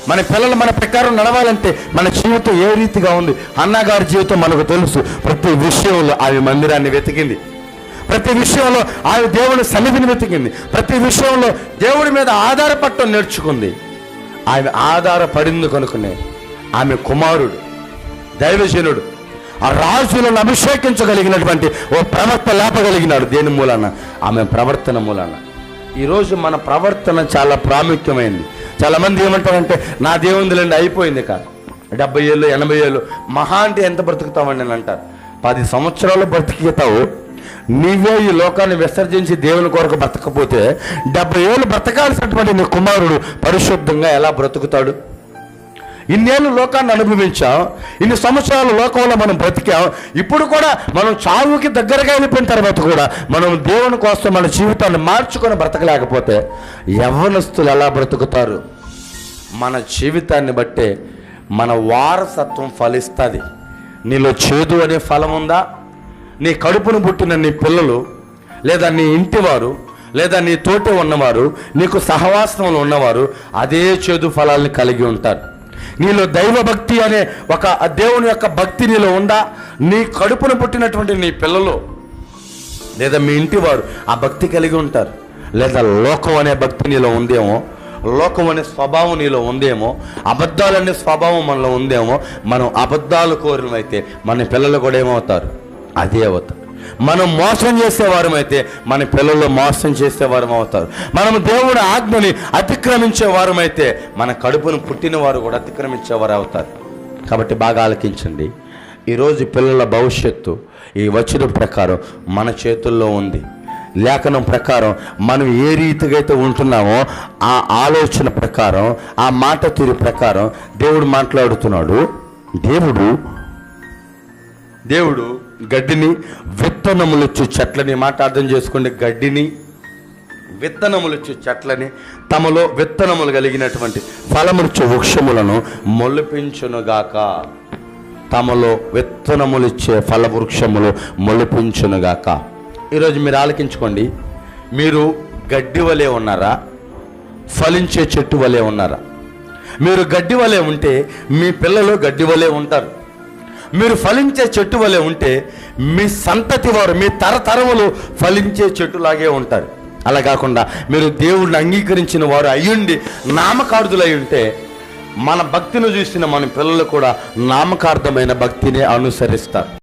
మన పిల్లలు మన ప్రకారం నడవాలంటే మన జీవితం ఏ రీతిగా ఉంది. అన్నగారి జీవితం మనకు తెలుసు. ప్రతి విషయంలో ఆమె మందిరాన్ని వెతికింది, ప్రతి విషయంలో ఆమె దేవుని సన్నిధిని వెతికింది, ప్రతి విషయంలో దేవుడి మీద ఆధారపడటం నేర్చుకుంది. ఆమె ఆధారపడింది కనుకనే ఆమె కుమారుడు దైవజనుడు ఆ రాజులను అభిషేకించగలిగినటువంటి ఓ ప్రవక్త లేపగలిగినాడు. దేని మూలాన? ఆమె ప్రవర్తన మూలాన. ఈరోజు మన ప్రవర్తన చాలా ప్రాముఖ్యమైంది. చాలామంది ఏమంటారంటే నా దేవుందులండి అయిపోయింది కాదు, 70 ఏళ్ళు 80 ఏళ్ళు మహా అంటే ఎంత బ్రతుకుతామని నేను అంటారు. 10 సంవత్సరాలు బ్రతికితావు. నీవే ఈ లోకాన్ని విసర్జించి దేవుని కొరకు బ్రతకపోతే 70 ఏళ్ళు బ్రతకాల్సినటువంటి నీ కుమారుడు పరిశుద్ధంగా ఎలా బ్రతుకుతాడు? ఇన్నేళ్ళు లోకాన్ని అనుభవించాం, ఇన్ని సంవత్సరాలు లోకంలో మనం బ్రతికాం. ఇప్పుడు కూడా మనం చావుకి దగ్గరగా వెళ్ళిపోయిన తర్వాత కూడా మనం దేవుని కోసం మన జీవితాన్ని మార్చుకొని బ్రతకలేకపోతే యవ్వనస్తులు ఎలా బ్రతుకుతారు? మన జీవితాన్ని బట్టే మన వారసత్వం ఫలిస్తుంది. నీలో చేదు అనే ఫలం ఉందా? నీ కడుపును పుట్టిన నీ పిల్లలు, లేదా నీ ఇంటివారు, లేదా నీ తోటి ఉన్నవారు, నీకు సహవాసంలో ఉన్నవారు అదే చేదు ఫలాల్ని కలిగి ఉంటారు. నీలో దైవభక్తి అనే ఒక దేవుని యొక్క భక్తి నీలో ఉందా? నీ కడుపును పుట్టినటువంటి నీ పిల్లలు లేదా మీ ఇంటి వారు ఆ భక్తి కలిగి ఉంటారు. లేదా లోకం అనే భక్తి నీలో ఉందేమో, లోకం అనే స్వభావం నీలో ఉందేమో, అబద్ధాలనే స్వభావం మనలో ఉందేమో. మనం అబద్ధాలు కోరినమైతే మన పిల్లలు కూడా ఏమవుతారు? అదే అవుతారు. మనం మోసం చేసేవారమైతే మన పిల్లలు మోసం చేసేవారం అవుతారు. మనం దేవుడి ఆజ్ఞని అతిక్రమించేవారమైతే మన కడుపును పుట్టిన వారు కూడా అతిక్రమించేవారు అవుతారు. కాబట్టి బాగా ఆలకించండి. ఈరోజు పిల్లల భవిష్యత్తు ఈ వచనం ప్రకారం మన చేతుల్లో ఉంది. లేఖనం ప్రకారం మనం ఏ రీతిగా అయితే ఉంటున్నామో ఆ ఆలోచన ప్రకారం, ఆ మాట తీరు ప్రకారం దేవుడు మాట్లాడుతున్నాడు. దేవుడు గడ్డిని విత్తనములిచ్చు చెట్లని, మాట అర్థం చేసుకోండి, గడ్డిని విత్తనములిచ్చు చెట్లని, తమలో విత్తనములు కలిగినటువంటి ఫలములిచ్చు వృక్షములను మొలిపించునుగాక. తమలో విత్తనములిచ్చే ఫల వృక్షములు మొలిపించునుగాక. ఈరోజు మీరు ఆలకించుకోండి. మీరు గడ్డి వలె ఉన్నారా? ఫలించే చెట్టు వలె ఉన్నారా? మీరు గడ్డి వలె ఉంటే మీ పిల్లలు గడ్డి వలె ఉంటారు. మీరు ఫలించే చెట్టు వలె ఉంటే మీ సంతతి వారు, మీ తరతరములు ఫలించే చెట్టులాగే ఉంటారు. అలా కాకుండా మీరు దేవుడిని అంగీకరించిన వారు అయ్యుండి నామకార్థులై ఉంటే మన భక్తిని చూసిన మన పిల్లలు కూడా నామకార్థమైన భక్తిని అనుసరిస్తారు.